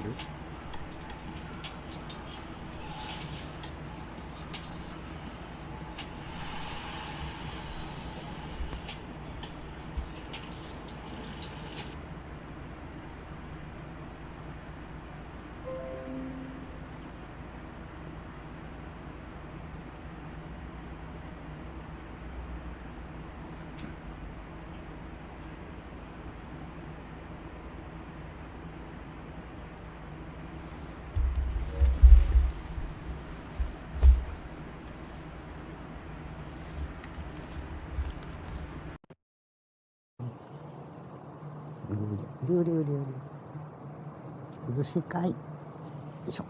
りゅうりゅうりゅうりゅう崩し会よいしょ。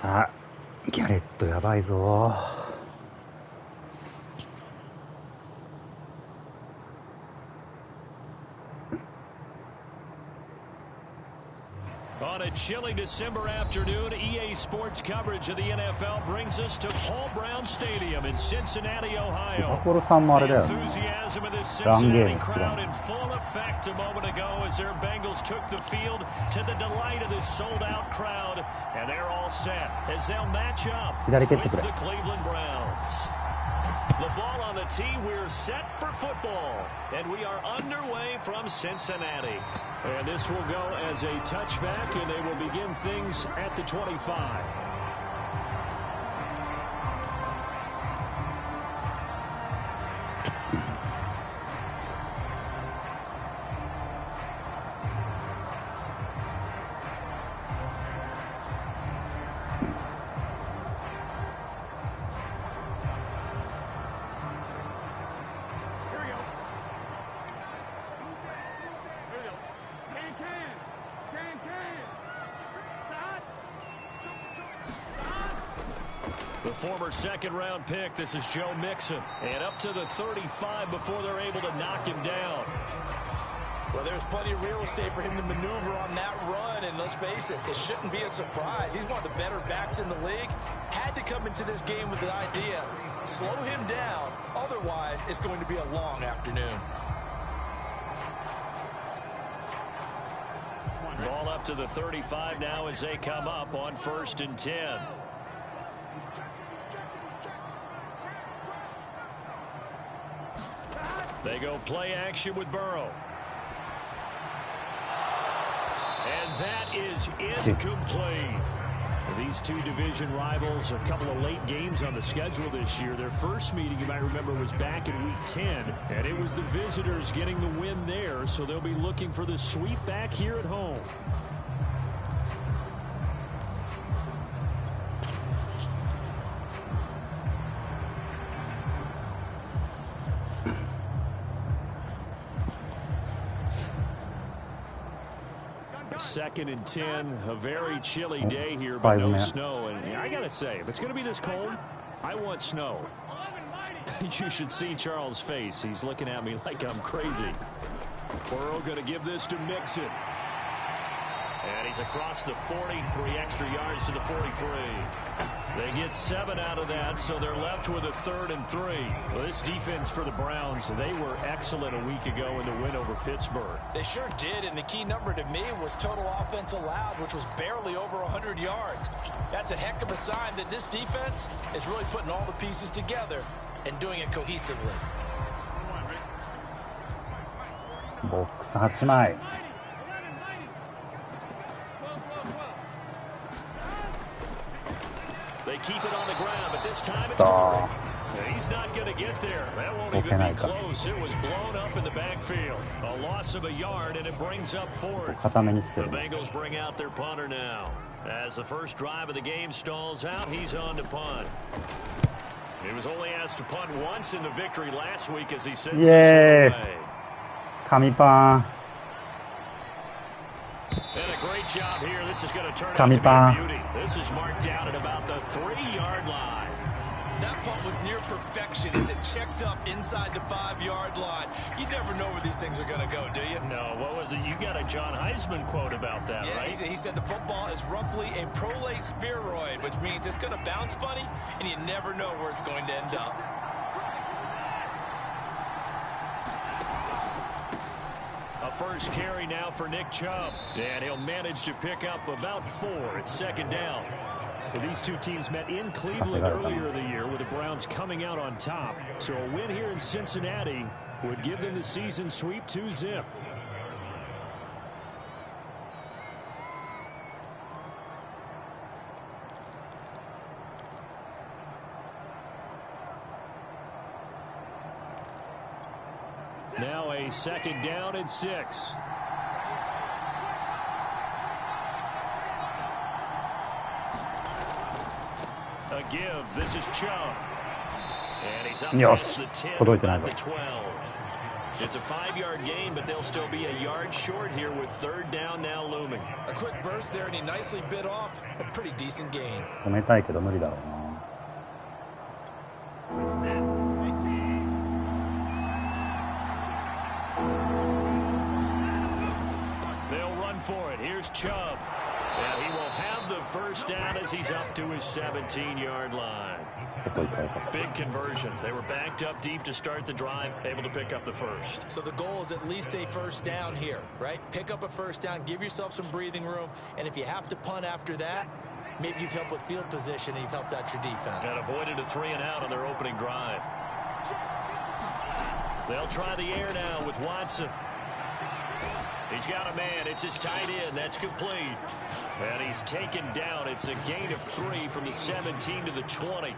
さあギャレットやばいぞ。On a chilly December afternoon, EA Sports coverage of the NFL brings us to Paul Brown Stadium in Cincinnati, Ohio. The enthusiasm of this Cincinnati crowd in full effect a moment ago as their Bengals took the field to the delight of this sold-out crowd. And they're all set as they'll match up with the Cleveland Browns. The ball on the tee, we're set for football. And we are underway from Cincinnati. And this will go as a touchback, and they will begin things at the 25. The former second-round pick, this is Joe Mixon. And up to the 35 before they're able to knock him down. Well, there's plenty of real estate for him to maneuver on that run, and let's face it, it shouldn't be a surprise. He's one of the better backs in the league. Had to come into this game with the idea, slow him down, otherwise it's going to be a long afternoon. Ball up to the 35 now as they come up on 1st and 10. They go play action with Burrow. And that is incomplete. These two division rivals, a couple of late games on the schedule this year. Their first meeting, you might remember, was back in Week 10. And it was the visitors getting the win there, so they'll be looking for the sweep back here at home. Second and 10, a very chilly day here, but no snow. And I gotta say, if it's gonna be this cold, I want snow. You should see Charles' face. He's looking at me like I'm crazy. Burrow gonna give this to Mixon. And he's across the 40, 3 extra yards to the 43. They get 7 out of that, so they're left with a 3rd and 3. Well, this defense for the Browns, they were excellent a week ago in the win over Pittsburgh. They sure did, and the key number to me was total offense allowed, which was barely over 100 yards. That's a heck of a sign that this defense is really putting all the pieces together and doing it cohesively. Box 8枚. They keep it on the ground, but this time it's Murray. He's not going to get there. That won't even be close. It was blown up in the backfield. A loss of a yard, and it brings up 4th. The Bengals bring out their punter now. As the first drive of the game stalls out, he's on to punt. He was only asked to punt once in the victory last week as he sends this away. 神パン And a great job here. This is going to turn out to be a beauty. This is marked out at about the 3-yard line. That punt was near perfection as it checked up inside the 5-yard line. You never know where these things are going to go, do you? No. What was it? You got a John Heisman quote about that, right? He said the football is roughly a prolate spheroid, which means it's going to bounce funny, and you never know where it's going to end up. A first carry now for Nick Chubb, and he'll manage to pick up about 4. It's 2nd down. Well, these two teams met in Cleveland earlier in the year with the Browns coming out on top. So a win here in Cincinnati would give them the season sweep 2-zip. Now a 2nd down and 6. A give. This is Chubb. And he's up past the 10, the 12. It's a 5-yard gain, but they'll still be a yard short here with 3rd down now looming. A quick burst there, and he nicely bit off a pretty decent gain. 止めたいけど無理だろうな。They'll run for it. Here's Chubb. And he will have the 1st down as he's up to his 17-yard line. Big conversion. They were backed up deep to start the drive, able to pick up the 1st. So the goal is at least a 1st down here, right? Pick up a 1st down, give yourself some breathing room, and if you have to punt after that, maybe you've helped with field position and you've helped out your defense. And avoided a 3-and-out on their opening drive. They'll try the air now with Watson. He's got a man. It's his tight end. That's complete. And he's taken down. It's a gain of 3 from the 17 to the 20.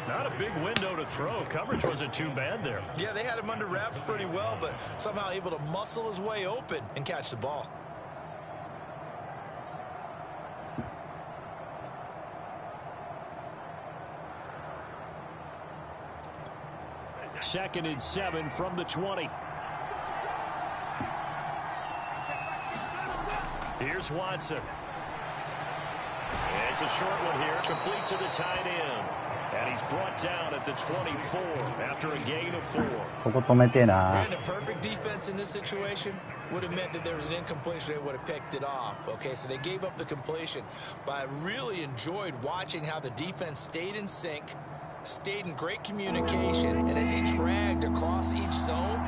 Not a big window to throw. Coverage wasn't too bad there. Yeah, they had him under wraps pretty well, but somehow able to muscle his way open and catch the ball. Second and 7 from the 20. Here's Watson. It's a short one here, complete to the tight end. And he's brought down at the 24 after a gain of 4. ここ止めてえな。 And a perfect defense in this situation would have meant that there was an incompletion. They would have picked it off. Okay, so they gave up the completion. But I really enjoyed watching how the defense stayed in sync, stayed in great communication, and as he dragged across each zone,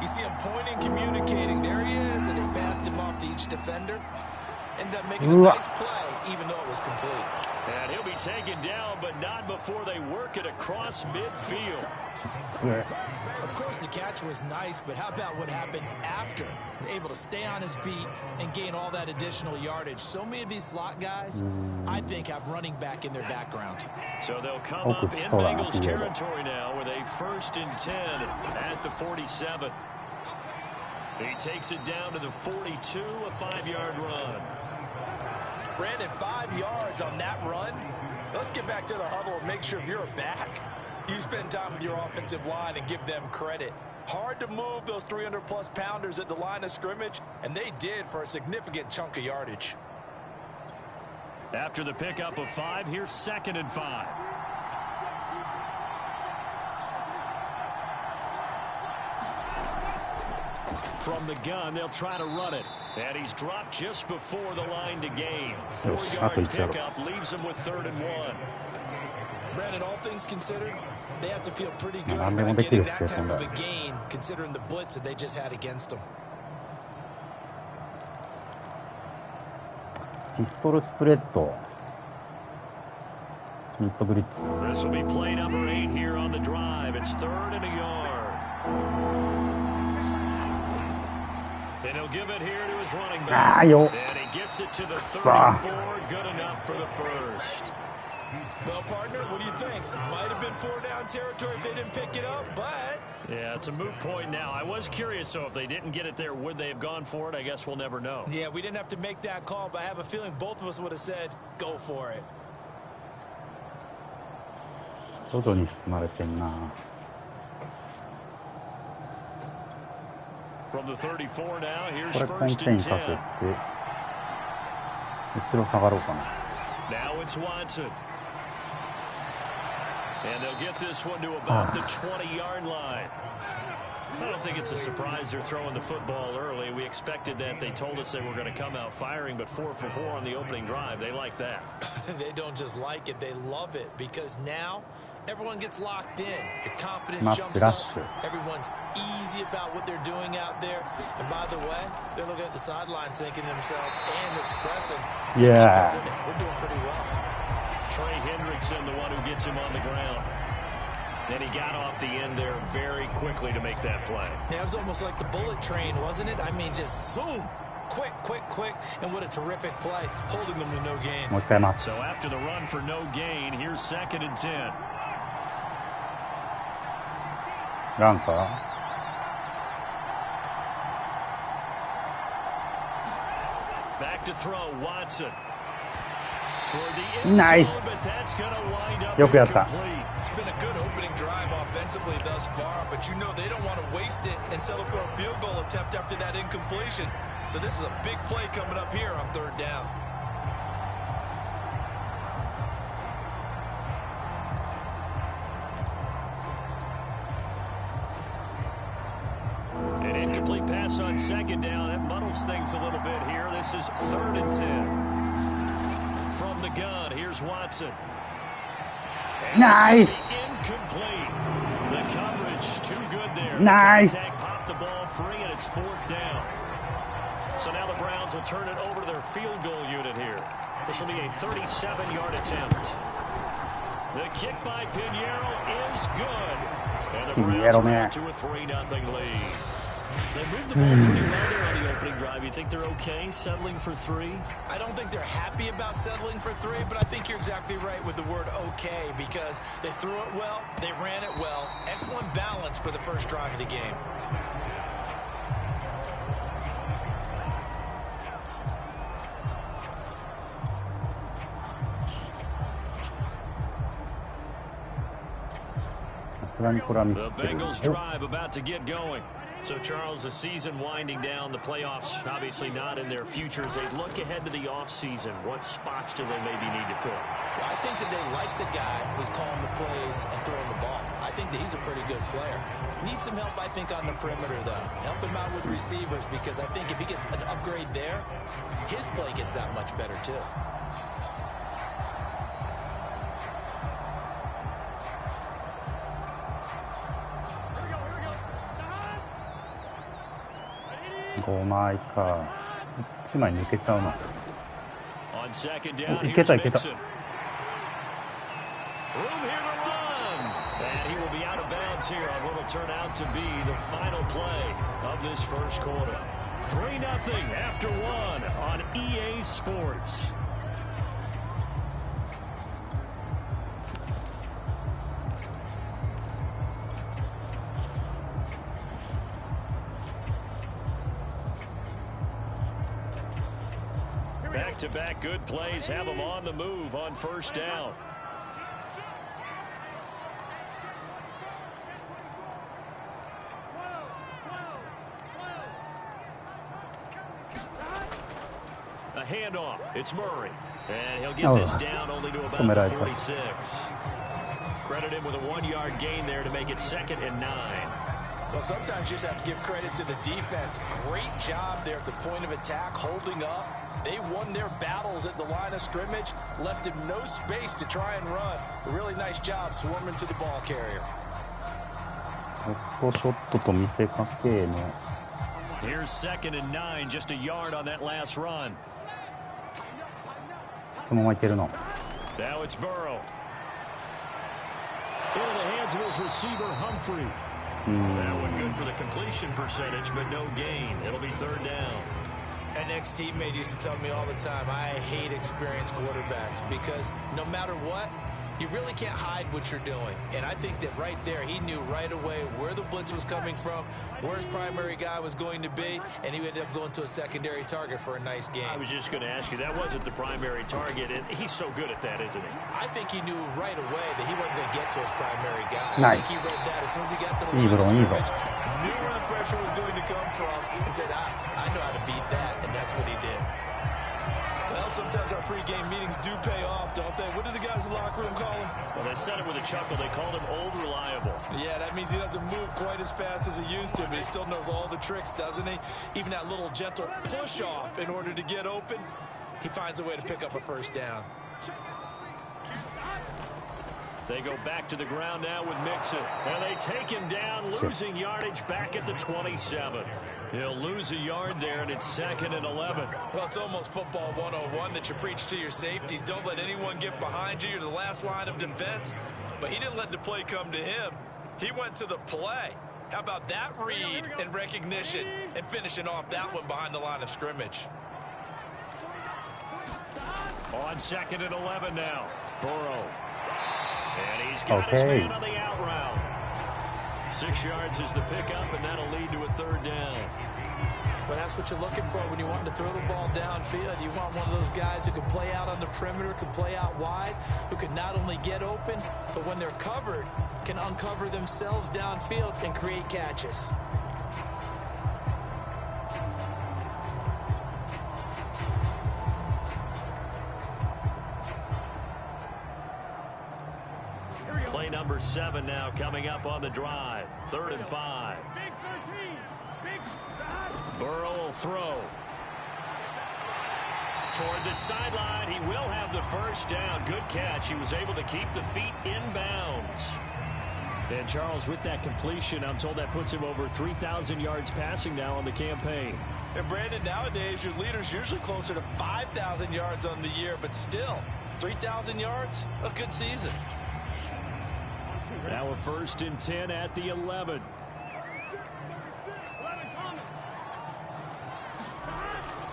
you see him pointing, communicating. There he is, and they passed him off to each defender. Ended up making a nice play, even though it was complete. And he'll be taken down, but not before they work it across midfield. Of course, the catch was nice, but how about what happened after? Able to stay on his feet and gain all that additional yardage. So many of these slot guys, I think, have running back in their background. So they'll come up in Bengals territory now with a 1st and 10 at the 47. He takes it down to the 42, a 5-yard run. Brandon, 5 yards on that run. Let's get back to the huddle and make sure if you're a back, you spend time with your offensive line and give them credit. Hard to move those 300-plus pounders at the line of scrimmage, and they did for a significant chunk of yardage. After the pickup of 5, here's 2nd and 5. From the gun, they'll try to run it. And he's dropped just before the line to gain. 4-yard pickup leaves him with 3rd and 1. Brandon, all things considered, they have to feel pretty good about getting that type of a gain, considering the blitz that they just had against them. ピストルスプレッド。ミッドブリッツ。 This will be play number 8 here on the drive. It's 3rd and a yard. And he'll give it here to his running back. And he gets it to the 34. Good enough for the 1st. Well, partner, what do you think? Might have been 4-down territory if they didn't pick it up, but... Yeah, it's a moot point now. I was curious, so if they didn't get it there, would they have gone for it? I guess we'll never know. Yeah, we didn't have to make that call, but I have a feeling both of us would have said, go for it. 外に進まれてんな。 From the 34 now, here's これコン 1st テイン and かけ 10. て後ろ下がろうかな。 Now it's Watson. And they'll get this one to about the 20-yard line. I don't think it's a surprise they're throwing the football early. We expected that. They told us they were going to come out firing, but 4 for 4 on the opening drive. They like that. They don't just like it, they love it, because now everyone gets locked in. The confidence jumps up. Everyone's easy about what they're doing out there. And by the way, they're looking at the sideline thinking to themselves and expressing, yeah, we're doing pretty well. Trey Hendrickson, the one who gets him on the ground. And he got off the end there very quickly to make that play. Yeah, it was almost like the bullet train, wasn't it? I mean, just zoom. Quick, quick, quick. And what a terrific play, holding them to no gain. So after the run for no gain, here's 2nd and 10. ランか Back to throw, Watson. ナイス。よくやった。It's been a good opening drive offensively thus far, but you know they don't want to waste it and settle for a field goal attempt after that incompletion. So this is a big play coming up here on third down. An incomplete pass on second down. That muddles things a little bit here. This is 3rd and 10. From the gun, here's Watson. Nice. Incomplete. The coverage too good there. Nice. The popped the ball free, and it's 4th down. So now the Browns will turn it over to their field goal unit here. This will be a 37-yard attempt. The kick by Pinheiro is good. And the Browns are to a 3-0 lead. They moved the ball pretty well there on the opening drive. You think they're okay settling for 3? I don't think they're happy about settling for 3, but I think you're exactly right with the word okay, because they threw it well, they ran it well. Excellent balance for the first drive of the game. The Bengals drive about to get going. So, Charles, the season winding down, the playoffs obviously not in their future. As they look ahead to the offseason, what spots do they maybe need to fill? Well, I think that they like the guy who's calling the plays and throwing the ball. I think that he's a pretty good player. Needs some help, I think, on the perimeter, though. Help him out with receivers, because I think if he gets an upgrade there, his play gets that much better, too.5枚か。1枚抜けちゃうな。いけたいけた。And he will be out of bounds here on what will turn out to be the final play of this first quarter. 3-0 after 1 on EA Sports. Back-to-back good plays have them on the move on first down. A handoff. It's Murray. And he'll get this down only to about the 46. Credit him with a 1-yard gain there to make it 2nd and 9. Well, sometimes you just have to give credit to the defense. Great job there at the point of attack, holding up. They won their battles at the line of scrimmage, left him no space to try and run. A really nice job swarming to the ball carrier. Here's 2nd and 9, just a yard on that last run. Now it's Burrow. Into the hands of his receiver, Humphrey. That one good for the completion percentage, but no gain. It'll be 3rd down. An ex-teammate used to tell me all the time, I hate experienced quarterbacks, because no matter what, you really can't hide what you're doing. And I think that right there, he knew right away where the blitz was coming from, where his primary guy was going to be, and he ended up going to a secondary target for a nice game. I was just going to ask you, that wasn't the primary target, and he's so good at that, isn't he? I think he knew right away that he wasn't going to get to his primary guy. Nice. I think he read that as soon as he got to the line of scrimmage, knew where the pressure was going to come from, and said, I know how to beat that, and that's what he did. Well, sometimes our pregame meetings do pay off, don't they? What do the guys in the locker room call him? Well, they said it with a chuckle. They called him Old Reliable. Yeah, that means he doesn't move quite as fast as he used to, but he still knows all the tricks, doesn't he? Even that little gentle push-off in order to get open, he finds a way to pick up a first down. They go back to the ground now with Mixon. And they take him down, losing yardage back at the 27. He'll lose a yard there, and it's 2nd and 11. Well, it's almost football 101 that you preach to your safeties. Don't let anyone get behind you. You're the last line of defense. But he didn't let the play come to him. He went to the play. How about that read and recognition and finishing off that one behind the line of scrimmage? On 2nd and 11 now. Burrow. And he's got his man on the out route. 6 yards is the pickup, and that'll lead to a 3rd down. But that's what you're looking for when you want to throw the ball downfield. You want one of those guys who can play out on the perimeter, can play out wide, who can not only get open, but when they're covered, can uncover themselves downfield and create catches. Play number 7 now coming up on the drive. 3rd and 5. Burrow will throw. Toward the sideline. He will have the first down. Good catch. He was able to keep the feet in bounds. And Charles, with that completion, I'm told that puts him over 3,000 yards passing now on the campaign. And Brandon, nowadays your leader's usually closer to 5,000 yards on the year, but still 3,000 yards, a good season. Now a 1st and 10 at the 11.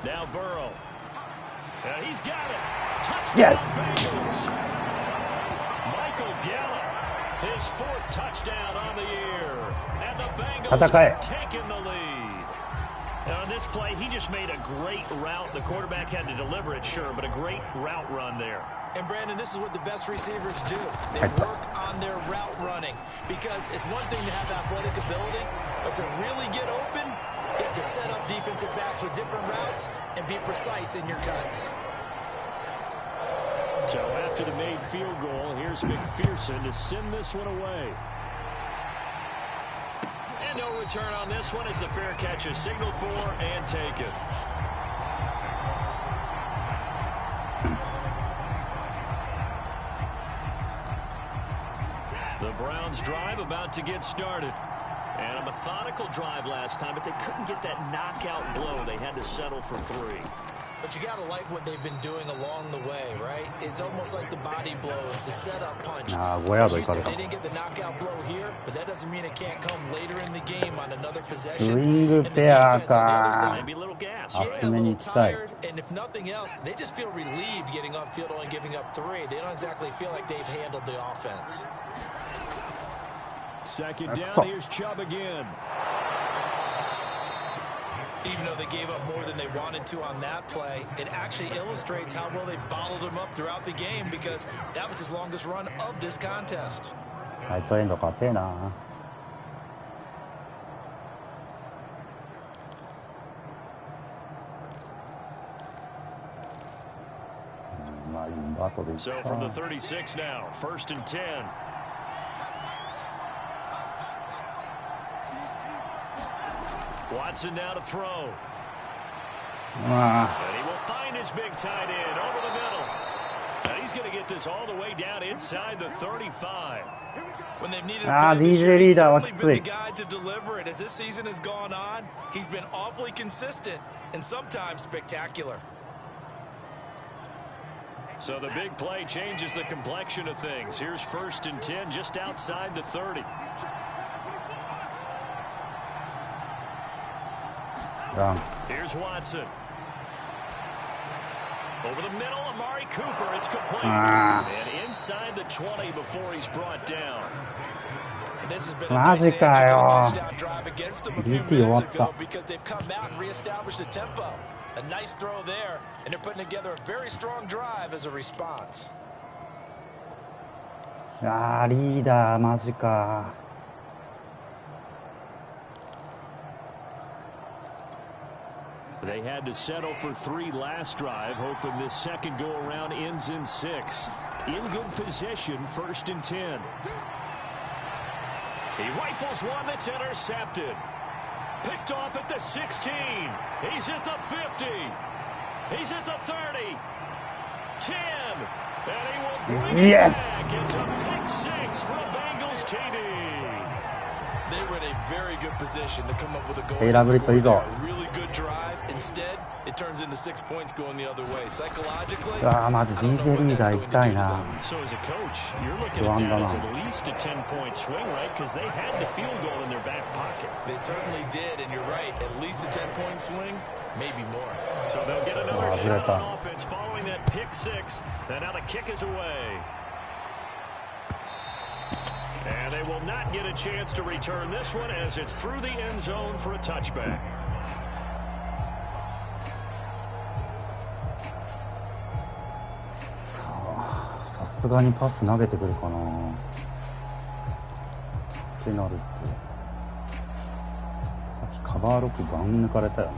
Now Burrow. He's got it. Touchdown Bengals. Michael Gallup, his 4th touchdown on the year. And the Bengals have taken the lead. Now on this play, he just made a great route. The quarterback had to deliver it, sure, but a great route run there. And Brandon, this is what the best receivers do. They work on their route running, because it's one thing to have athletic ability, but to really get open, you have to set up defensive backs with different routes and be precise in your cuts. So after the made field goal, here's McPherson to send this one away. And no return on this one as the fair catch is signaled for and taken. The Browns drive about to get started. And a methodical drive last time, but they couldn't get that knockout blow. They had to settle for 3. But you got to like what they've been doing along the way, right? It's almost like the body blows, the setup punch. As you said, they didn't get the knockout blow here, but that doesn't mean it can't come later in the game on another possession. And the defense on the other side, maybe a little gas. Yeah, a little tired, and if nothing else, they just feel relieved getting off field, only giving up 3. They don't exactly feel like they've handled the offense. 2nd down, here's Chubb again. Even though they gave up more than they wanted to on that play, it actually illustrates how well they bottled him up throughout the game, because that was his longest run of this contest. So from the 36 now, 1st and 10. Watson now to throw. And he will find his big tight end over the middle. And he's going to get this all the way down inside the 35. When they've needed him he's certainly been the guy to deliver it. As this season has gone on, he's been awfully consistent and sometimes spectacular. So the big play changes the complexion of things. Here's 1st and 10 just outside the 30. Here's Watson. Over the middle, Amari Cooper. It's complete. And inside the 20 before he's brought down. And this has been a nice answer to the touchdown drive against them a few minutes ago, because they've come out and reestablished the tempo. A nice throw there, and they're putting together a very strong drive as a response. They had to settle for 3 last drive, hoping this second go-around ends in 6. In good position, 1st and 10. He rifles one that's intercepted. Picked off at the 16. He's at the 50. He's at the 30. 10. And he will bring it back. It's a pick 6 from Bengals TD. They were in a very good position to come up with a goal. A really good drive. Instead, it turns into 6 points going the other way. Psychologically, I don't know what that's going to do to them. So as a coach, you're looking at that as at least a 10-point swing, right? Because they had the field goal in their back pocket. They certainly did, and you're right. At least a 10-point swing, maybe more. So they'll get another shot on offense following that pick 6. And now the kick is away. And they will not get a chance to return this one, as it's through the end zone for a touchback. すがにパス投げてくるかなってなると、さっきカバー6ガン抜かれたよね。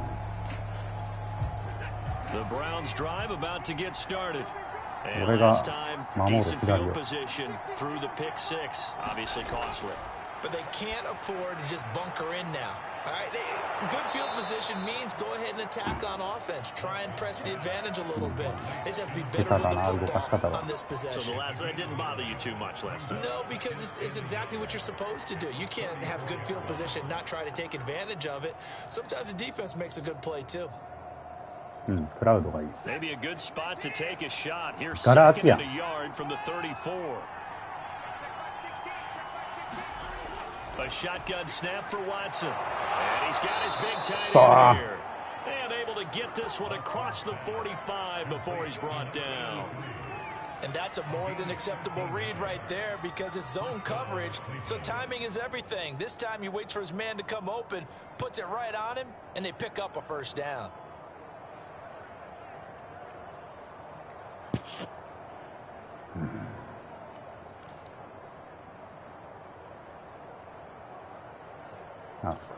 俺が守る左を。But they can't afford to just bunker in now. All right, good field position means go ahead and attack on offense. Try and press the advantage a little bit. They just have to be better with the football on this possession. So the last one didn't bother you too much last time. No, because it's exactly what you're supposed to do. You can't have good field position, not try to take advantage of it. Sometimes the defense makes a good play too. クラウドがいい。 Maybe a good spot to take a shot. Here's ガラ空き second や and a yard from the 34. A shotgun snap for Watson. And he's got his big tight end here. And able to get this one across the 45 before he's brought down. And that's a more than acceptable read right there because it's zone coverage. So timing is everything. This time he waits for his man to come open, puts it right on him, and they pick up a first down.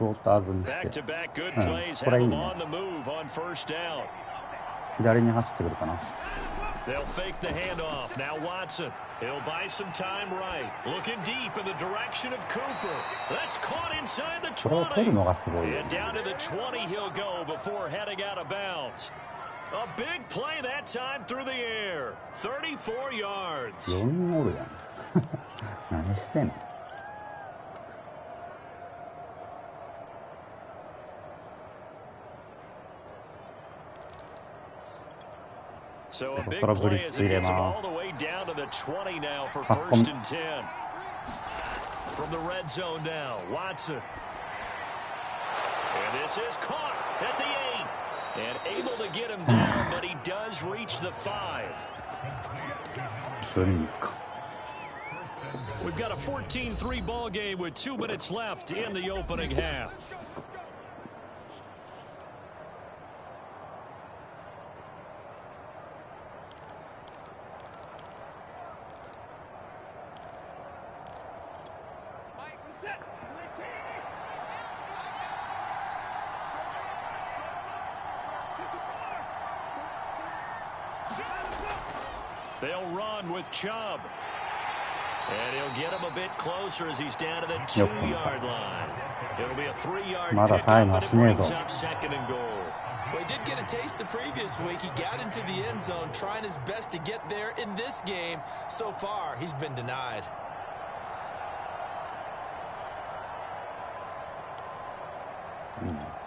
Back-to-back good plays have him on the move on first down. 左に走ってくるかな。 They'll fake the handoff. Now Watson. He'll buy some time right. Looking deep in the direction of Cooper. That's caught inside the 20. And down to the 20 he'll go before heading out of bounds. A big play that time through the air. 34 yards. 4人おるやん。何してんの？ So a big play as it gets him all the way down to the 20 now for first and 10. From the red zone now, Watson. And this is caught at the 8. And able to get him down, but he does reach the 5. We've got a 14-3 ball game with 2 minutes left in the opening half. They'll run with Chubb. And he'll get him a bit closer as he's down to the 2-yard line. It'll be a 3-yard pickup, but it brings up second and goal. Well, he did get a taste the previous week. He got into the end zone, trying his best to get there in this game. So far, he's been denied.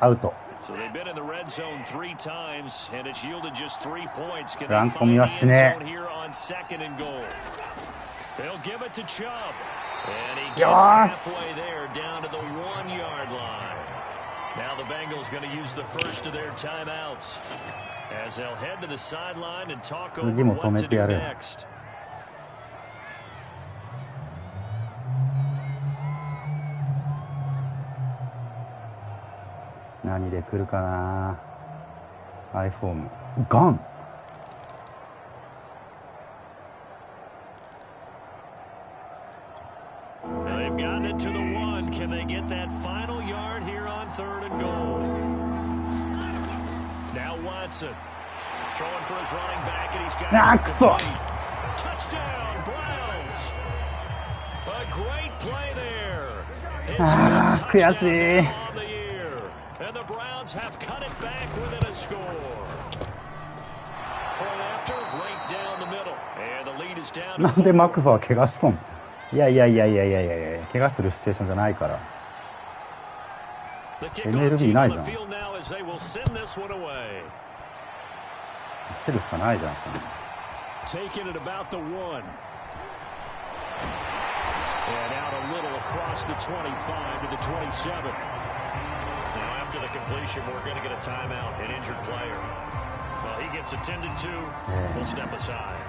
Out. So they've been in the red zone 3 times, and it's yielded just 3 points. Can they find the end zone here on second and goal? They'll give it to Chubb. And he gets halfway there, down to the 1-yard line. Now the Bengals going to use the first of their timeouts as they'll head to the sideline and talk over what to do next. Nani de kuru ka na? iPhone. Gone. They've gotten it to the 1. Can they get that final yard here on third and goal? Now Watson throwing for his running back, and he's got it. Touchdown, Browns. A great play there. His fifth touchdown on the year. And the Browns have cut it back within a score. Point after, right down the middle. And the lead is down to なんでマクファー怪我しとん？いや怪我するシチュエーションじゃないから。MLB ないじゃん。走るしかないじゃん。Taking it about the 1. And out a little across the 25 to the 27. Now after the completion, we're going to get a timeout, an injured player. Well, he gets attended to. We'll step aside.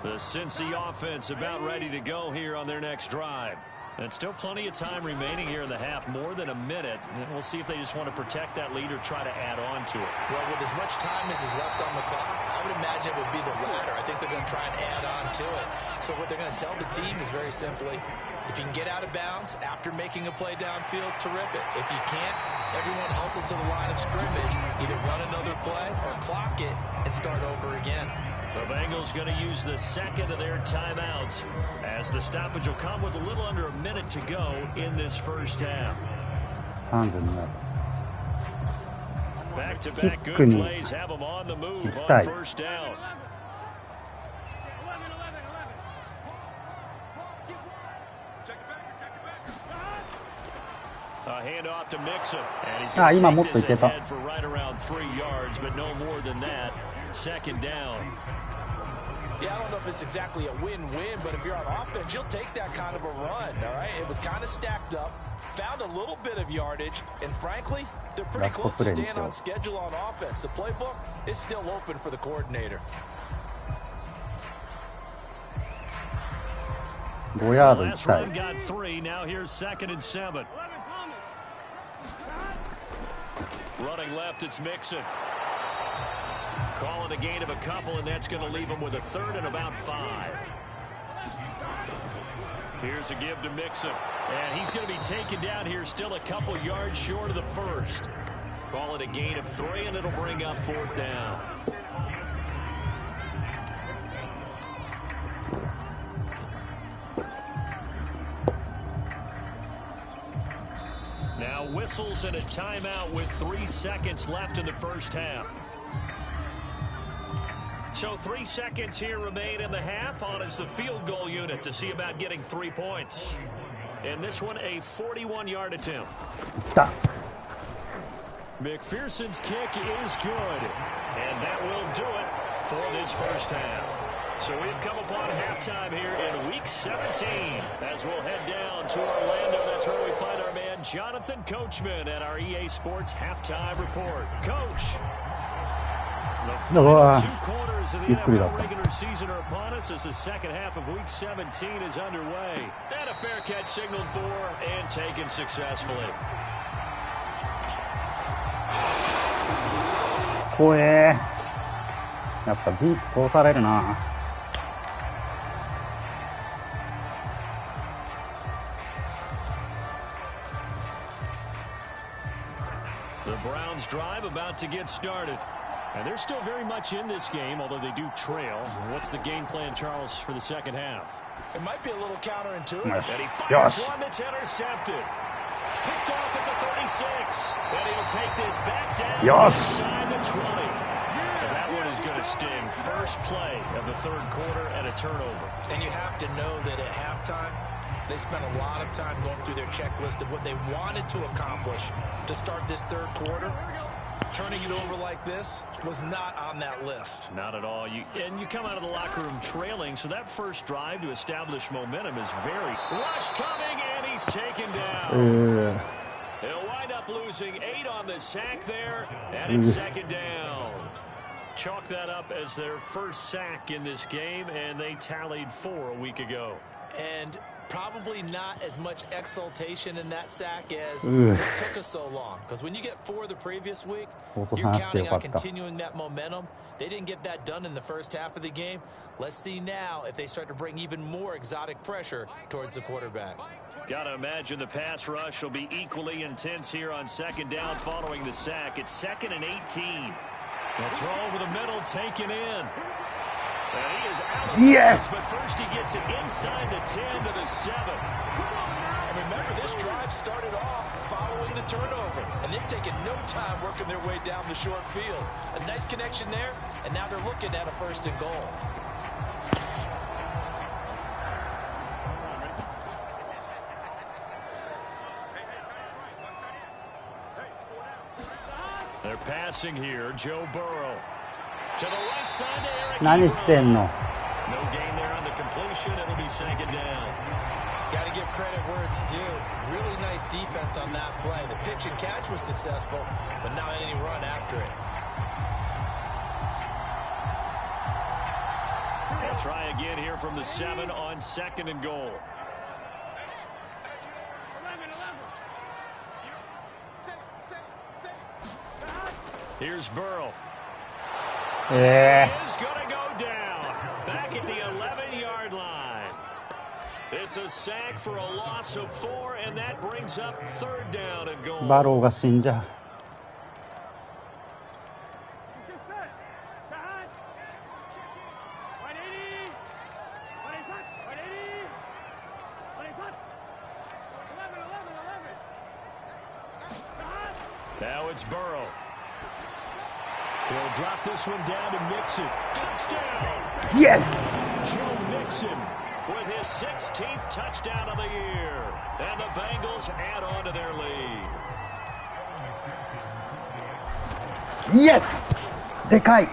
The Cincy offense about ready to go here on their next drive. And still plenty of time remaining here in the half, more than a minute. And we'll see if they just want to protect that lead or try to add on to it. Well, with as much time as is left on the clock, I would imagine it would be the latter. I think they're going to try and add on to it. So what they're going to tell the team is very simply, if you can get out of bounds after making a play downfield, terrific. If you can't, everyone hustle to the line of scrimmage, either run another play or clock it and start over again. The Bengals going to use the second of their timeouts as the stoppage will come with a little under a minute to go in this first half. Back-to-back good plays have them on the move on first down. A handoff to Mixon, and he's going to take this ahead for right around 3 yards, but no more than that. Second down. Yeah, I don't know if it's exactly a win-win, but if you're on offense, you'll take that kind of a run, all right? It was kind of stacked up, found a little bit of yardage, and frankly, they're pretty close to staying on schedule on offense. The playbook is still open for the coordinator. Last run got 3, now here's 2nd and 7. Running left, it's Mixon. Calling a gain of a couple, and that's going to leave him with a 3rd and about 5. Here's a give to Mixon, and he's going to be taken down here, still a couple yards short of the first. Call it a gain of 3, and it'll bring up 4th down. Now whistles and a timeout with 3 seconds left in the first half. So 3 seconds here remain in the half. On is the field goal unit to see about getting 3 points. And this one a 41-yard attempt. McPherson's kick is good. And that will do it for this first half. So we've come upon halftime here in Week 17. As we'll head down to Orlando, that's where we find our man Jonathan Coachman at our EA Sports Halftime Report. Coach. The final 2 quarters of the NFL regular season are upon us as the second half of Week 17 is underway. And a fair catch signaled for and taken successfully. 怖え。やっぱディープ通されるな。The Browns drive about to get started. And they're still very much in this game, although they do trail. What's the game plan, Charles, for the second half? It might be a little counterintuitive. And he fires one that's intercepted. Picked off at the 36. And he'll take this back down inside the 20. And that one is going to sting. First play of the 3rd quarter and a turnover. And you have to know that at halftime, they spent a lot of time going through their checklist of what they wanted to accomplish to start this 3rd quarter. Turning it over like this was not on that list. Not at all. You come out of the locker room trailing, so that first drive to establish momentum is very... Rush coming, and he's taken down. They'll wind up losing 8 on the sack there, and it's 2nd down. Chalk that up as their first sack in this game, and they tallied 4 a week ago. And probably not as much exultation in that sack as it took us so long. Because when you get 4 the previous week, you're counting on continuing that momentum. They didn't get that done in the first half of the game. Let's see now if they start to bring even more exotic pressure towards the quarterback. Got to imagine the pass rush will be equally intense here on 2nd down following the sack. It's 2nd and 18. They'll throw over the middle, taken in. And he is out of bounds, but first he gets it inside the 10 to the 7. And remember, this drive started off following the turnover, and they've taken no time working their way down the short field. A nice connection there, and now they're looking at a 1st and goal. They're passing here, Joe Burrow. To the right side to Eric. 何してんの? No gain there on the completion. It'll be 2nd down. Got to give credit where it's due. Really nice defense on that play. The pitch and catch was successful, but not any run after it. It's try again here from the 7 on 2nd and goal. Here's Burrow. Yeah. He is going to go down. Back at the 11-yard line. It's a sack for a loss of 4, and that brings up 3rd down and goal. バローが死んじゃう。Now it's Burrow. He'll drop this one down to Mixon. Touchdown! Yes! Joe Mixon with his 16th touchdown of the year. And the Bengals add on to their lead. Yes! でかい!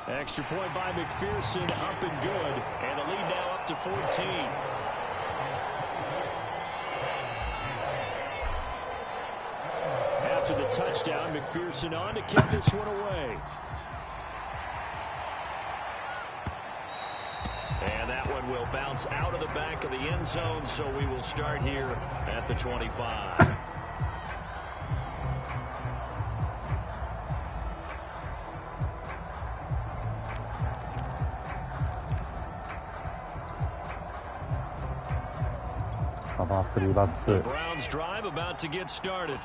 Extra point by McPherson, up and good. And the lead now up to 14. After the touchdown, McPherson on to kick this one away. And that one will bounce out of the back of the end zone, so we will start here at the 25. The Browns drive about to get started.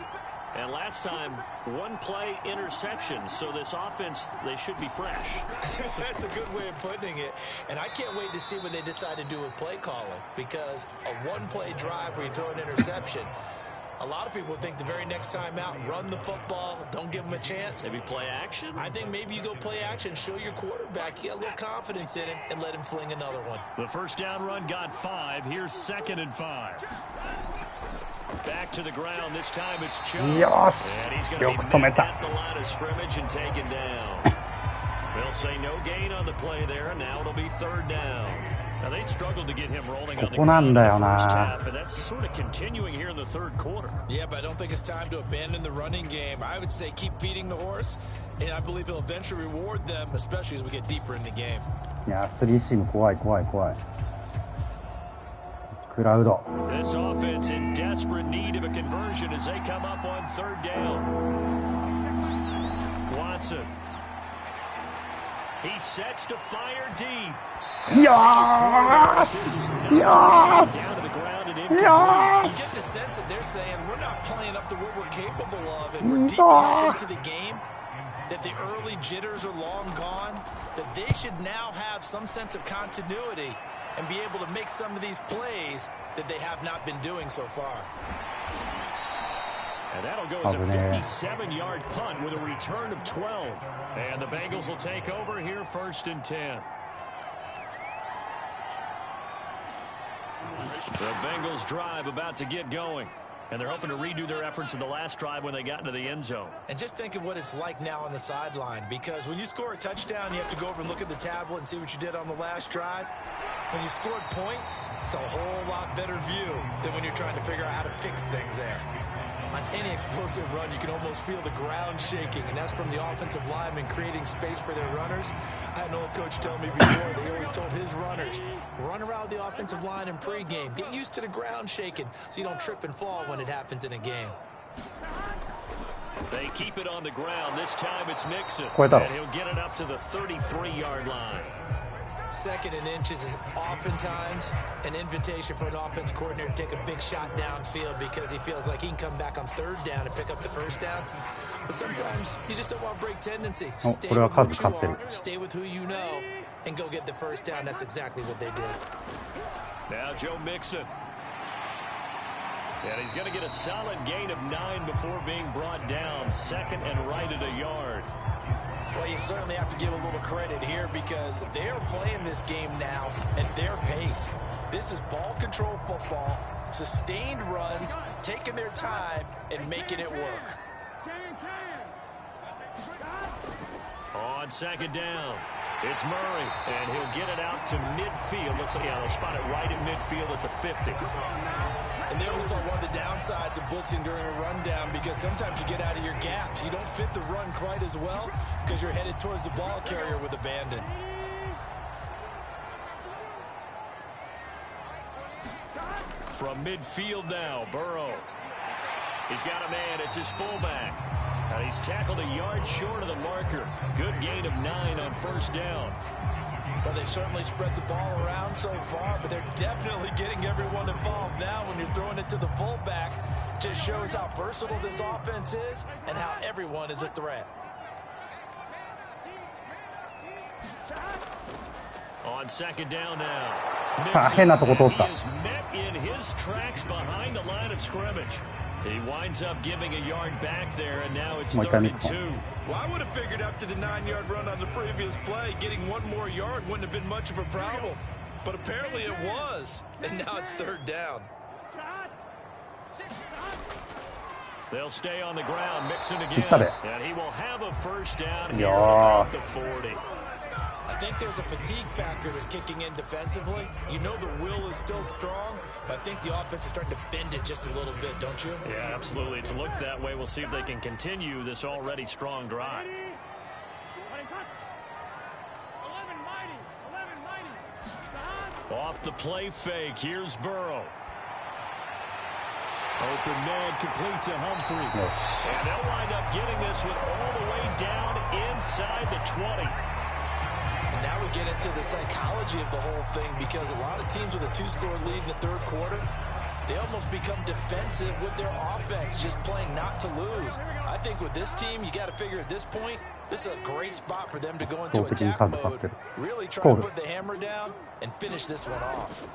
And last time, 1 play interception, so this offense, they should be fresh. That's a good way of putting it. And I can't wait to see what they decide to do with play calling, because a 1-play drive where you throw an interception, a lot of people think the very next time out, run the football, don't give them a chance. Maybe play action? I think maybe you go play action, show your quarterback, get a little confidence in him, and let him fling another one. The first down run got 5. Here's 2nd and 5. Back to the ground. This time it's Chubb. And he's going to be met at the line of scrimmage and taken down. They'll say no gain on the play there, and now it'll be 3rd down. Now, they struggled to get him rolling on the ground in the first half, and that's sort of continuing here in the 3rd quarter. Yeah, but I don't think it's time to abandon the running game. I would say keep feeding the horse, and I believe he'll eventually reward them, especially as we get deeper in the game. いや、3シーム怖い怖い怖い。クラウド。 This offense in desperate need of a conversion as they come up on 3rd down. Watson. He sets to fire deep. Yes! Yes! Down to the ground and incomplete. Yes! You get the sense that they're saying we're not playing up to what we're capable of, and we're deep enough into the game that the early jitters are long gone, that they should now have some sense of continuity and be able to make some of these plays that they have not been doing so far. And that'll go as a 57-yard punt with a return of 12. And the Bengals will take over here 1st and 10. The Bengals drive about to get going. And they're hoping to redo their efforts in the last drive when they got into the end zone. And just think of what it's like now on the sideline, because when you score a touchdown, you have to go over and look at the tablet and see what you did on the last drive. When you scored points, it's a whole lot better view than when you're trying to figure out how to fix things there. On any explosive run, you can almost feel the ground shaking, and that's from the offensive linemen creating space for their runners. I had an old coach tell me before, they always told his runners, run around the offensive line in pregame. Get used to the ground shaking so you don't trip and fall when it happens in a game. They keep it on the ground. This time it's Mixon, and he'll get it up to the 33-yard line. 2nd and inches is oftentimes an invitation for an offense coordinator to take a big shot downfield because he feels like he can come back on 3rd down and pick up the 1st down. But sometimes you just don't want break tendency. Stay with what you are, stay with who you know, and go get the 1st down. That's exactly what they did. Now Joe Mixon. And he's going to get a solid gain of 9 before being brought down. 2nd and right at a yard. Well, you certainly have to give a little credit here because they're playing this game now at their pace. This is ball control football, sustained runs, taking their time and making it work. On 2nd down, it's Murray, and he'll get it out to midfield. Looks like, they'll spot it right at midfield at the 50. And they also one of the downsides of blitzing during a rundown because sometimes you get out of your gaps. You don't fit the run quite as well because you're headed towards the ball carrier with abandon. from midfield now. Burrow. He's got a man. It's his fullback. And he's tackled a yard short of the marker. Good gain of 9 on first down. Well, they certainly spread the ball around so far, but they're definitely getting everyone involved now when you're throwing it to the fullback. Just shows how versatile this offense is and how everyone is a threat. On second down now. He is met in his tracks behind the line of scrimmage. He winds up giving a yard back there, and now it's 3rd and 2. Well, I would have figured after the 9-yard run on the previous play, getting one more yard wouldn't have been much of a problem. But apparently it was, and now it's 3rd down. They'll stay on the ground, Mixon again, and he will have a first down here at the 40. I think there's a fatigue factor that's kicking in defensively. You know the will is still strong, but I think the offense is starting to bend it just a little bit, don't you? Yeah, absolutely. It's looked that way. We'll see if they can continue this already strong drive. Off the play fake, here's Burrow. Open man complete to Humphrey. And they'll wind up getting this one all the way down inside the 20. Now we get into the psychology of the whole thing, because a lot of teams with a 2-score lead in the 3rd quarter, they almost become defensive with their offense, just playing not to lose. I think with this team, you got to figure at this point, this is a great spot for them to go into attack mode, really try to put the hammer down and finish this one off.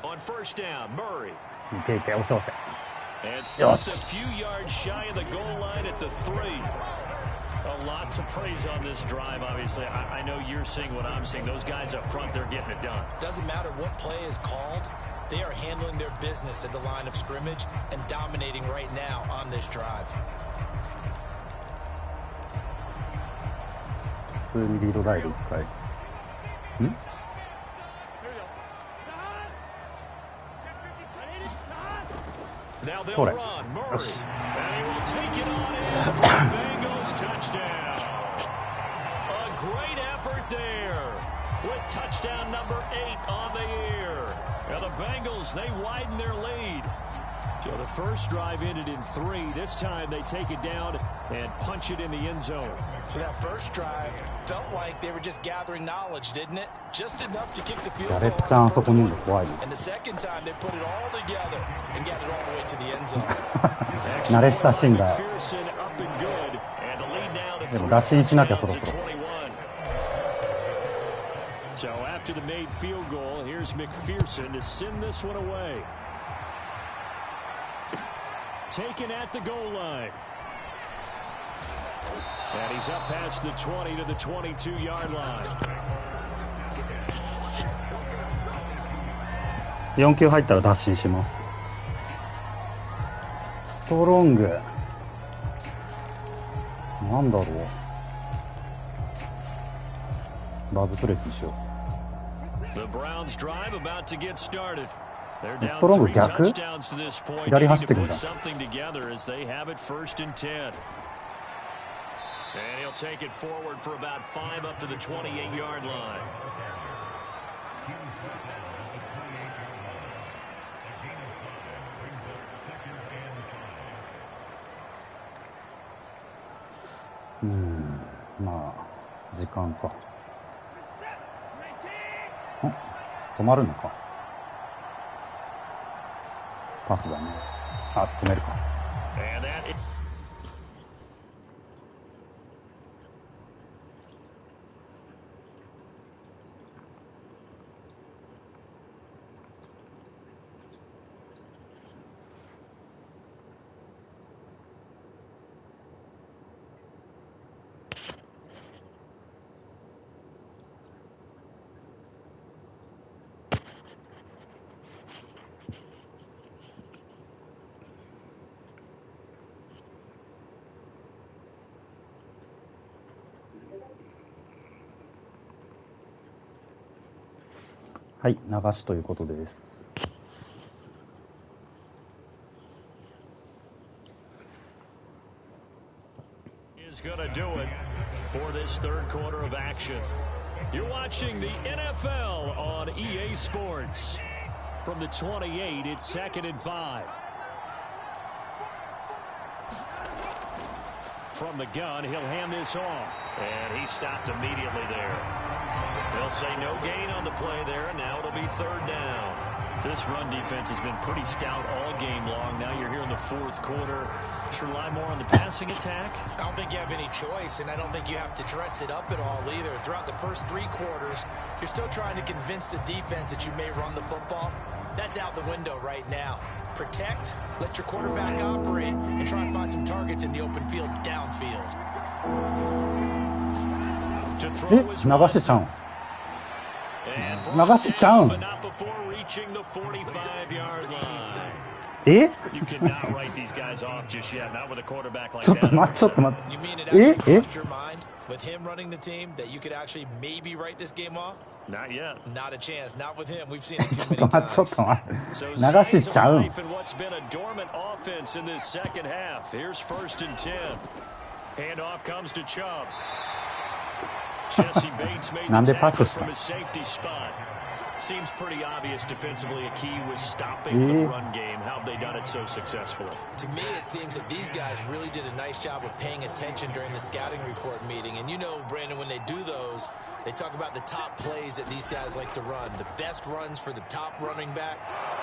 On first down, Murray. And stopped a few yards shy of the goal line at the 3. A lot to praise on this drive, obviously. I know you're seeing what I'm seeing. Those guys up front, they're getting it done. Doesn't matter what play is called. They are handling their business at the line of scrimmage and dominating right now on this drive. Now they'll run. Murray. And he will take it on in for the Bengals touchdown. A great effort there with touchdown number 8 on the year. Now the Bengals, they widen their lead. So the first drive ended in 3. This time they take it down and punch it in the end zone. So that first drive felt like they were just gathering knowledge, didn't it? Just enough to kick the field goal. And the second time they put it all together and got it all the way to the end zone. McPherson up and good, and the lead now to 3 touchdowns at 21. So after the made field goal, here's McPherson to send this one away. Taken at the goal line. And he's up past the 20 to the 22-yard line. 4球入ったら脱進します。ストロング。なんだろう。ラブプレスにしよう。The Browns drive about to get started. They're ス down トロング 3 逆 touchdowns to this point. 左 They 走 need っ to てくん put だ。 something together as they have it 1st and 10. And he'll take it forward for about 5 up to the 28-yard line. Hmm. まあ時間か。止まるのか。パスだね。あ、止めるか。And that isはい、流しということです。is going to do it for this 3rd quarter of action. You're watching the NFL on EA Sports. From the 28, it's 2nd and 5. From the gun, he'll hand this off. And he stopped immediately there. They'll say no gain on the play there, and now it'll be 3rd down. This run defense has been pretty stout all game long. Now you're here in the 4th quarter. Should rely more on the passing attack? I don't think you have any choice, and I don't think you have to dress it up at all either. Throughout the first 3 quarters, you're still trying to convince the defense that you may run the football. That's out the window right now. Protect, let your quarterback operate, and try and find some targets in the open field downfield. To throw his流しちゃうん。流しちゃうん。 but not before reaching the 45-yard line. え You cannot write these guys off just yet, not with a quarterback like ちょっと that. 待って、ちょっと待って。 You mean it actually crossed your mind with him running the team that you could actually maybe write this game off? Not yet. Not a chance. Not with him. We've seen it too ちょ many っと待って、ちょっ times. と待って。 So 流 signs し of ちゃうん。 life in what's been a dormant offense in this second half. Here's 1st and 10. Handoff comes to Chubb. Jesse Bates made the tackle from his safety spot. Seems pretty obvious defensively. A key was stopping the run game. How have they done it so successfully? To me, it seems that these guys really did a nice job of paying attention during the scouting report meeting. And you know, Brandon, when they do those, they talk about the top plays that these guys like to run. The best runs for the top running back.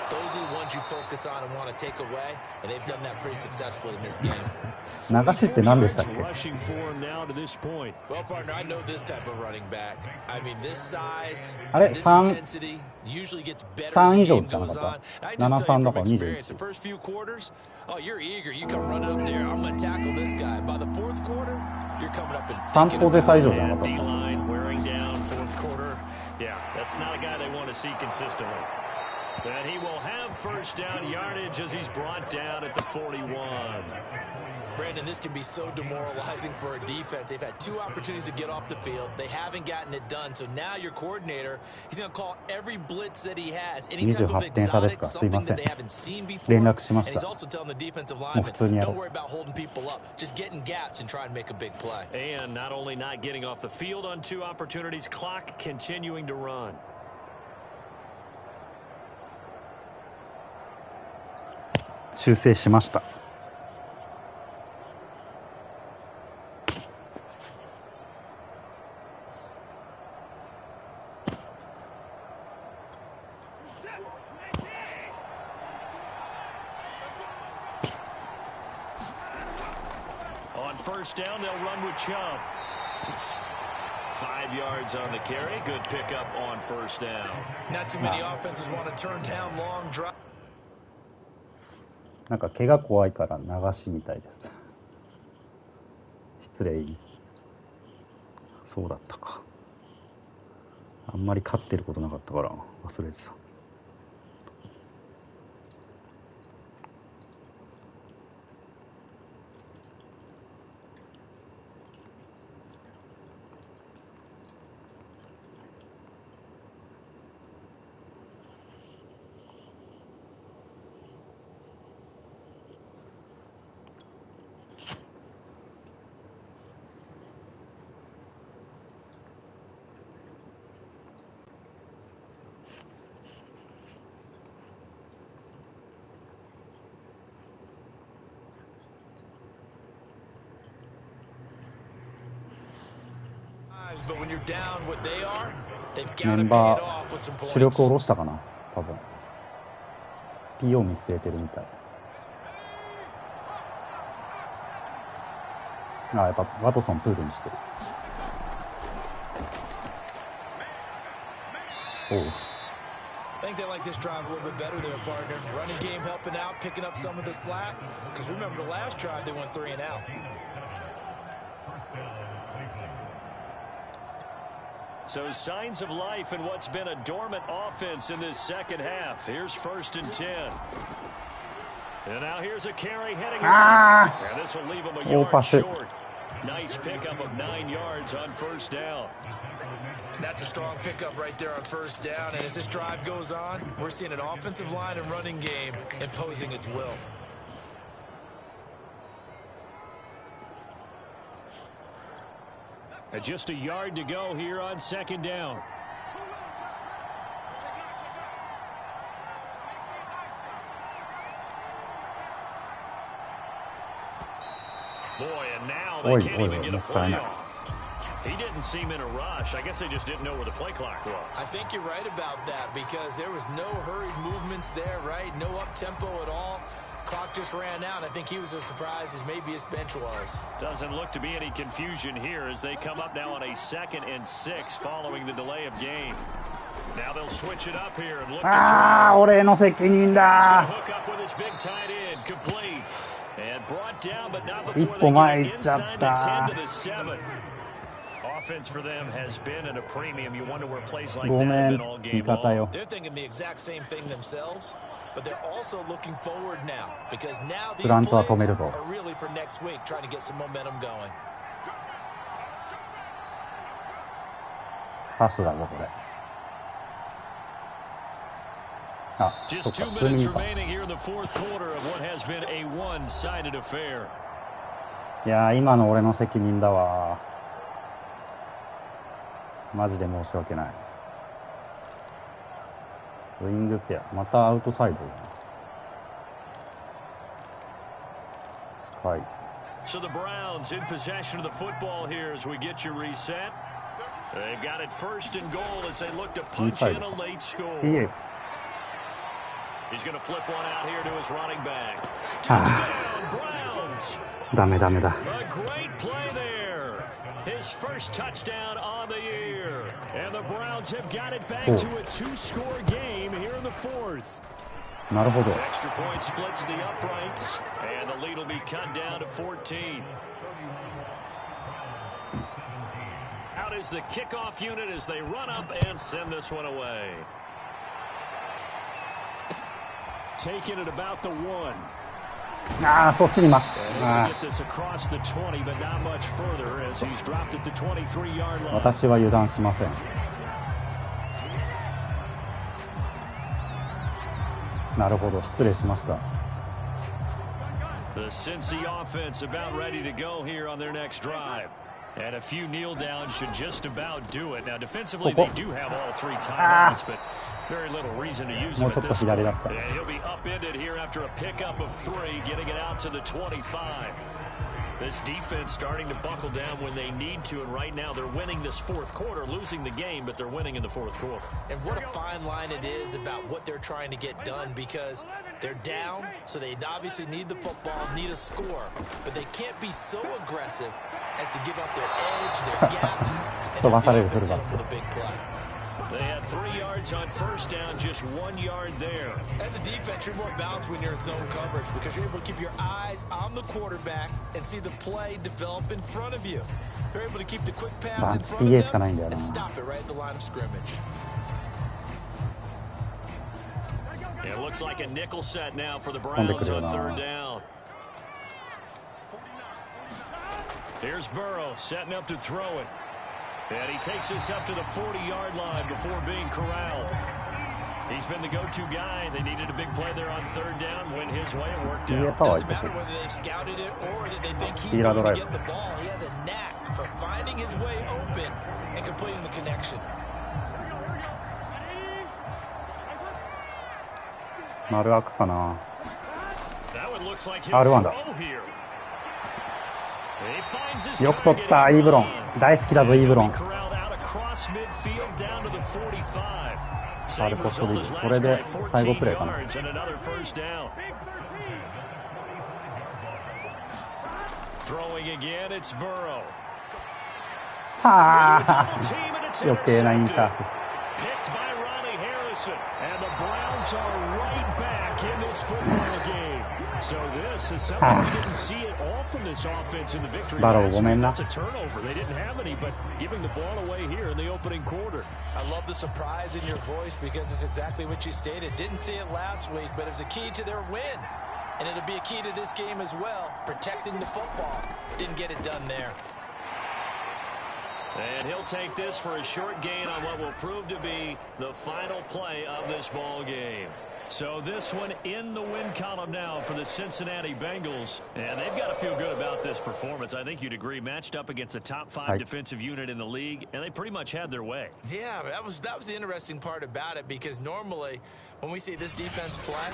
Those are the ones you focus on and want to take away. And they've done that pretty successfully in this game. 流しって何でしたっけ？ Rushing for him now to this point. Well, partner, I know this type of running back. I mean, this size, あれ this 3 intensity usually gets better 3 as 以 the 上 game じゃな goes かっ on. た。 I just tell 73 you と from か experience, the 21。 first few quarters, oh, you're eager. You come running up there. I'm going to tackle this guy. By the 4th quarter, you're coming up and 3 thinking ポゼ about 差以 it. 上じゃなかった。 D-line wearing down 4th quarter. Yeah, that's not a guy they want to see consistently. And he will have 1st down yardage as he's brought down at the 41. Brandon, this can be so demoralizing for a defense. They've had 2 opportunities to get off the field. They haven't gotten it done. So now your coordinator, he's going to call every blitz that he has. Any type of exotic, something that they haven't seen before. And he's also telling the defensive lineman, don't worry about holding people up. Just get in gaps and try and make a big play. And not only not getting off the field on 2 opportunities, clock continuing to run. 修正しました。On 1st down, they'll run with Chubb. 5 yards on the carry. Good pickup on 1st down. Not too many offenses want to turn down long drive. なんか怪我怖いから流しみたいです。失礼。そうだったか。あんまり勝ってることなかったから忘れてた。メンバー主力下ろしたかな多分 PO 見据えてるみたい。あ、やっぱワトソンプールにしてる。おう。I think they like this drive a little bit better there, partner. Running game helping out, picking up some of the slack. Because remember the last drive they went 3 and out. So signs of life in what's been a dormant offense in this second half. Here's 1st and 10. And now here's a carry heading left. And this will leave him a yard short. Nice pickup of 9 yards on 1st down. That's a strong pickup right there on 1st down. And as this drive goes on, we're seeing an offensive line and running game imposing its will. And just a yard to go here on 2nd down. Boy, and now they can't even get a play off. He didn't seem in a rush. I guess they just didn't know where the play clock was. I think you're right about that because there was no hurried movements there, right? No up-tempo at all. Clock just ran out. I think he was as surprised as maybe his bench was. Doesn't look to be any confusion here as they come up now on a 2nd and 6 following the delay of game. Now they'll switch it up here and look to try. 俺の責任だ。 Hook up with his big tight end, complete. And brought down, but not一 before 歩 they 前 get 行っちゃっ inside the た。 10 to the 7. Offense for them has been at a premium. You wonder where plays like ご that め have ん、 been all 味 game 方 long. よ。 They're thinking the exact same thing themselves, but they're also looking forward now because now these フラントは止 plays めるぞ。 are really for next week, trying to get some momentum going. パスだぞ、これ。あ、そっ Just か、 2 普通に minutes 見た。 remaining here in the 4th quarter of what has been a one-sided affair. いやー、今の俺の責任だわ。マジで申し訳ない。ウイングペア、またアウトサイド。スカイ。 So the Browns in possession of the football here as we get you reset. They've got it 1st and goal as they look to punch in a late score. He's going to flip one out here to his running back. Touchdown, Browns. ダメダメだ。 A great play there. His first touchdown on the year. And the Browns have got it back to a 2-score game here in the 4th. なるほど。 Extra point splits the uprights, and the lead will be cut down to 14. Out is the kickoff unit as they run up and send this one away. Taking it about the 1. ああ、そっちに待って。 Get this across the 20, but not much further as he's dropped at the 23-yard line. 私は油断しません。なるほど、失礼しました。 The Cincy offense about ready to go here on their next drive. And a few kneel downs should just about do it. Now, defensively, they do have all 3 timeouts, but very little reason to use them at this point. And he'll be upended here after a pickup of 3, getting it out to the 25. This defense starting to buckle down when they need to, and right now they're winning this 4th quarter, losing the game, but they're winning in the 4th quarter. And what a fine line it is about what they're trying to get done because they're down, so they obviously need the football, need a score, but they can't be so aggressive as to give up their edge, their gaps, and have the offense hit with a big play. They had 3 yards on 1st down, just 1 yard there. As a defense, you're more balanced when you're in zone coverage because you're able to keep your eyes on the quarterback and see the play develop in front of you. They're able to keep the quick pass in front of them and stop it right at the line of scrimmage. It looks like a nickel set now for the Browns on 3rd down. Here's Burrow setting up to throw it. And he takes this up to the 40-yard line before being corralled. He's been the go-to guy. They needed a big play there on 3rd down. Went his way. It worked out. Doesn't matter whether they scouted it or that they think he's going to get the ball. He has a knack for finding his way open and completing the connection. 丸開くかな。R1 だ。よく取った、イーブロン。大好きだぞ、イーブロン。あれポストでいい。これで最後プレーかな。はあ、余計なインターフ。And the Browns are right back in this football game. So this is something we didn't see at all from this offense in the victory. That's a turnover. They didn't have any, but giving the ball away here in the opening quarter. I love the surprise in your voice because it's exactly what you stated. Didn't see it last week, but it's a key to their win. And it'll be a key to this game as well, protecting the football. Didn't get it done there. And he'll take this for a short gain on what will prove to be the final play of this ball game. So this one in the win column now for the Cincinnati Bengals. And they've got to feel good about this performance. I think you'd agree, matched up against a top 5 defensive unit in the league, and they pretty much had their way. Yeah, that was the interesting part about it because normally when we see this defense play,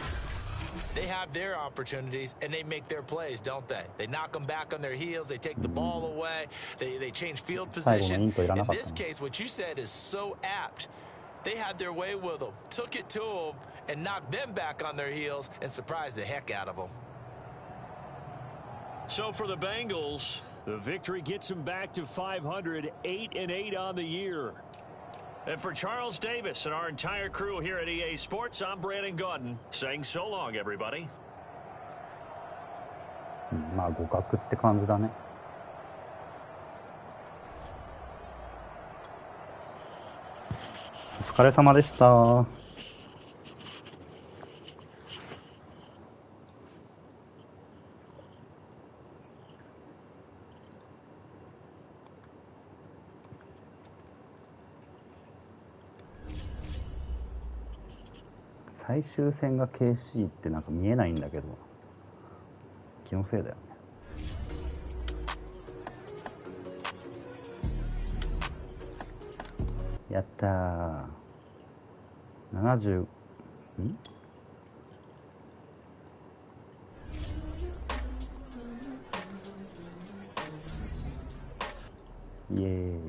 They have their opportunities, and they make their plays, don't they? They knock them back on their heels. They take the ball away. They change field position. In this case, what you said is so apt. They had their way with them, took it to them, and knocked them back on their heels and surprised the heck out of them. So for the Bengals, the victory gets them back to 500, 8-8 on the year. And for Charles Davis and our entire crew here at EA Sports, I'm Brandon Gaudin saying so long, everybody. まあ互角って感じだね。お疲れ様でした。最終戦が KC ってなんか見えないんだけど、気のせいだよね。やったー。70ん？イエーイ。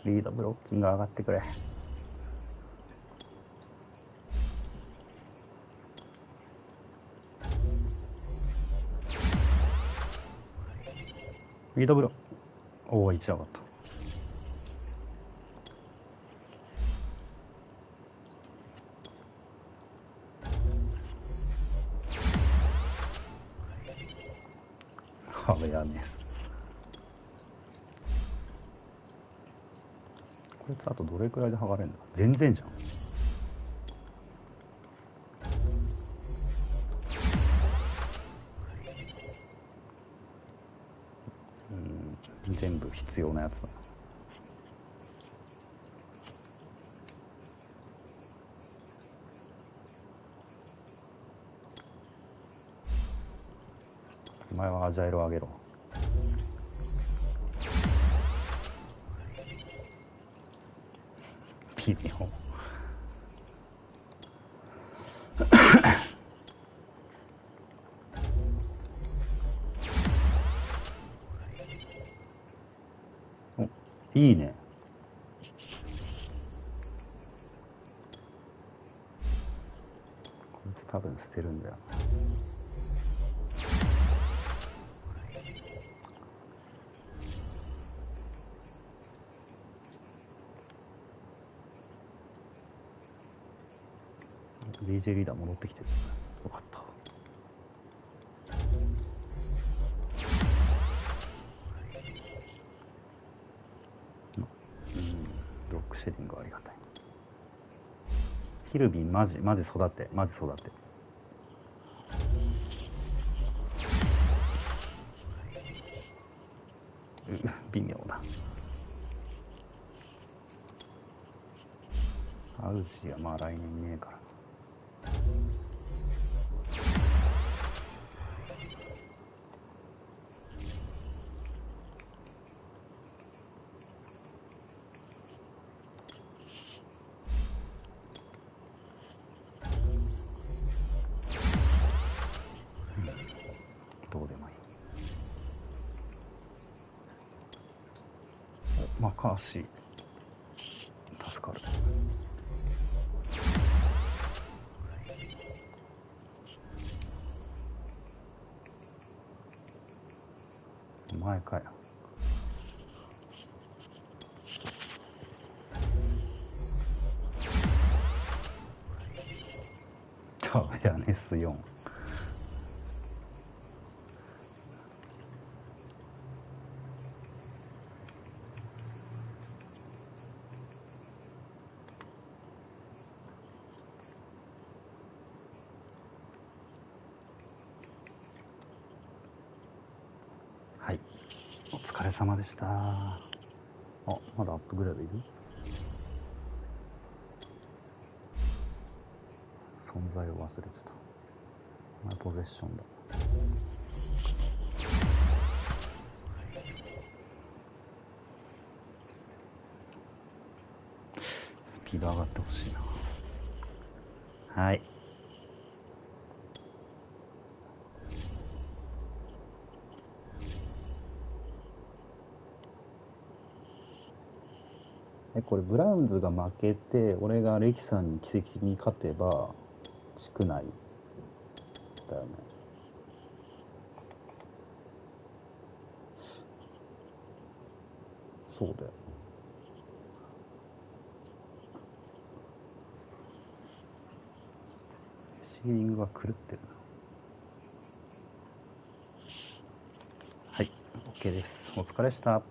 リードブロッキング上がってくれ。リードブロおお、1上がった。やね。こいつあとどれくらいで剥がれるんだ。全然じゃん。全部必要なやつだな。お前はアジャイルを上げろ。微妙。お、いいね。こいつ多分捨てるんだよ。DJ リーダー戻ってきてる。よかった。ロックシェディングありがたい。ヒルビンマジ育て。微妙だ。アウジはまあ来年ねえから。どうでもいい。お、マカーシー助かる。前かよ。タベアネス4。はい。お疲れ様でした。あ、まだアップグレードいる？存在を忘れてた。ポゼッションだ。スピード上がってほしいな。はい。これブラウンズが負けて、俺がレキさんに奇跡的に勝てば地区内だよね。そうだよ。シーリングが狂ってるな。はい、OK です。お疲れでした。